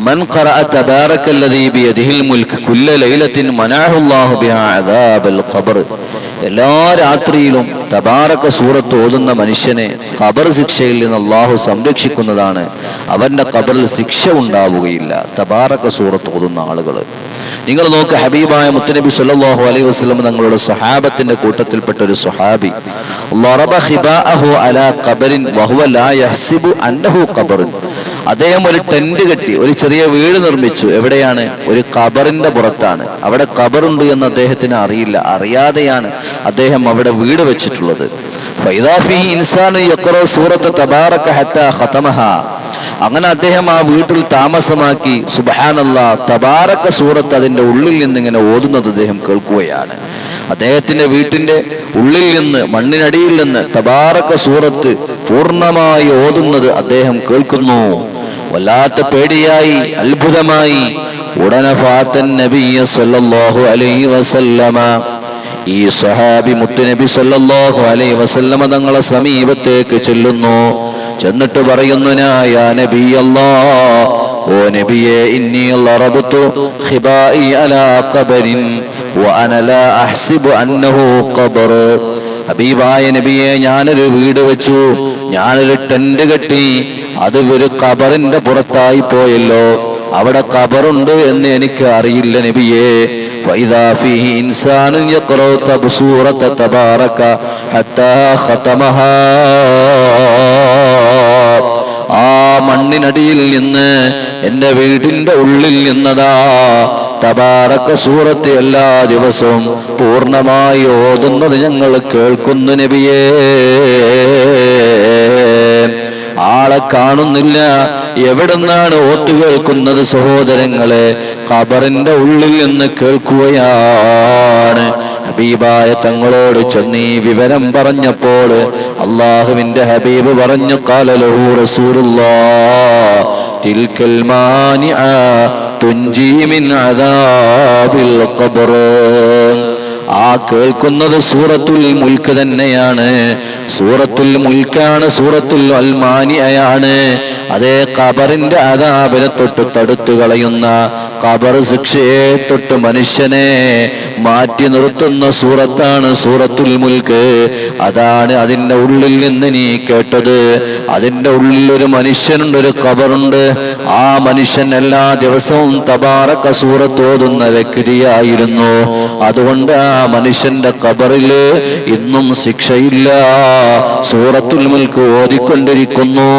മൻ ഖറഅ തബാറകല്ലദീ ബിയദിഹിൽ മുൽക്ക് കുല്ല ലൈലത്തിൻ മനാഹു അല്ലാഹു ബിഹാ അദാബൽ ഖബർ. എല്ലാ രാത്രിയിലും തബാറക സൂറത്ത് ഓതുന്ന മനുഷ്യനെ ഖബർ ശിക്ഷയിൽ നിന്ന് അല്ലാഹു സംരക്ഷിക്കുന്നതാണ്. അവന്റെ ഖബറിൽ ശിക്ഷ ഉണ്ടാവുകയില്ല തബാറക സൂറത്ത് ഓതുന്ന ആളുകൾ. നിങ്ങൾ നോക്ക്, ഹബീബായ മുത്തുനബി സല്ലല്ലാഹു അലൈഹി വസല്ലം തങ്ങളുടെ സ്വഹാബത്തിന്റെ കൂട്ടത്തിൽപ്പെട്ട ഒരു സ്വഹാബി ളറബ ഖിബാഅഹു അലാ ഖബറിൻ വഹുവ ലാ യഹ്സിബു അന്നഹു ഖബറുൻ. അദ്ദേഹം ഒരു ടെന്റ് കെട്ടി ഒരു ചെറിയ വീട് നിർമ്മിച്ചു. എവിടെയാണ്? ഒരു ഖബറിന്റെ പുറത്താണ്. അവിടെ ഖബറുണ്ട് എന്ന് അദ്ദേഹത്തിന് അറിയില്ല. അറിയാതെയാണ് അദ്ദേഹം അവിടെ വീട് വെച്ചിട്ടുള്ളത്. ഫൈദാ ഫീഹി ഇൻസാനു യഖറഉ സൂറത തബാറക ഹത്താ ഖതമഹാ. അങ്ങനെ അദ്ദേഹം ആ വീട്ടിൽ താമസമാക്കി. സുബ്ഹാനല്ലാഹ്, തബാറക സൂറത്ത് അതിന്റെ ഉള്ളിൽ നിന്ന് ഇങ്ങനെ ഓതുന്നത് അദ്ദേഹം കേൾക്കുകയാണ്. അദ്ദേഹത്തിന്റെ വീട്ടിന്റെ ഉള്ളിൽ നിന്ന്, മണ്ണിനടിയിൽ നിന്ന് തബാറക സൂറത്ത് പൂർണ്ണമായി ഓതുന്നത് അദ്ദേഹം കേൾക്കുന്നു. വല്ലാത്ത പേടിയായി, അത്ഭുതമായി. ഉടനെ ഫാത്തൻ നബിയ സല്ലല്ലാഹു അലൈഹി വസല്ലമ, ഈ സഹാബി മുത്തുനബി സല്ലല്ലാഹു അലൈഹി വസല്ലമ തങ്ങളെ സമീപത്തേക്ക് ചെല്ലുന്നു. ചെന്നിട്ട് പറയുന്നു, യാ നബിയല്ലാഹ്, ഓ നബിയേ, ഇന്നി ളറബതു ഖിബാഇ അലാ ഖബരിൻ വഅന ലാ അഹ്സിബു അന്നഹു ഖബർ. ഹബീബായ നബിയെ, ഞാനൊരു വീട് വെച്ചു, ഞാനൊരു ടെന്റ് കെട്ടി, അത് ഒരു ഖബറിന്റെ പുറത്തായി പോയല്ലോ. അവിടെ ഖബറുണ്ട് എന്ന് എനിക്ക് അറിയില്ല നബിയേ. ഫൈദാ ഫീഹി ഇൻസാനു യഖറഉ സൂറത തബാറക ഹത്താ ഖതമഹാ. ആ മണ്ണിനടിയിൽ നിന്ന്, എന്റെ വീടിന്റെ ഉള്ളിൽ നിന്നതാ തബാറക സൂറത്ത് എല്ലാ ദിവസവും പൂർണ്ണമായി ഓതുന്നത് ഞങ്ങൾ കേൾക്കുന്നു നബിയേ. ആളെ കാണുന്നില്ല. എവിടുന്നാണ് ഓത്ത് കേൾക്കുന്നത് സഹോദരങ്ങളെ? ഖബറിന്റെ ഉള്ളിൽ നിന്ന് കേൾക്കുകയാണ്. ഹബീബായ തങ്ങളോട് ചെന്ന് ഈ വിവരം പറഞ്ഞപ്പോൾ അള്ളാഹുവിന്റെ ഹബീബ് പറഞ്ഞു, ഖാല ലഹു റസൂലുള്ളാഹ് തിൽകൽ മാനിഅ തുൻജി മിൻ അദാബിൽ ഖബർ. ആ കേൾക്കുന്നത് സൂറത്തുൽ മുൽക്ക് തന്നെയാണ്. സൂറത്തുൽ മുൽക്കാണ്, സൂറത്തുൽ അൽമാനിയാണ്. അതേ ഖബറിന്റെ അദാബിനെ തൊട്ട് തടുത്തു കളയുന്ന, ഖബർ ശിക്ഷയെ തൊട്ട് മനുഷ്യനെ മാറ്റി നിർത്തുന്ന സൂറത്താണ് സൂറത്തുൽ മുൽക്ക്. അതാണ് അതിന്റെ ഉള്ളിൽ നിന്ന് നീ കേട്ടത്. അതിന്റെ ഉള്ളിൽ ഒരു മനുഷ്യനുണ്ട്, ഒരു ഖബറുണ്ട്. ആ മനുഷ്യൻ എല്ലാ ദിവസവും തബാറക സൂറത്ത് ഓതുന്ന വ്യക്തിയായിരുന്നു. അതുകൊണ്ട് ആ മനുഷ്യന്റെ ഖബറില് ഇന്നും ശിക്ഷയില്ല. സൂറത്തുൽ മുൽക്ക് ഓതിക്കൊണ്ടിരിക്കുന്നു.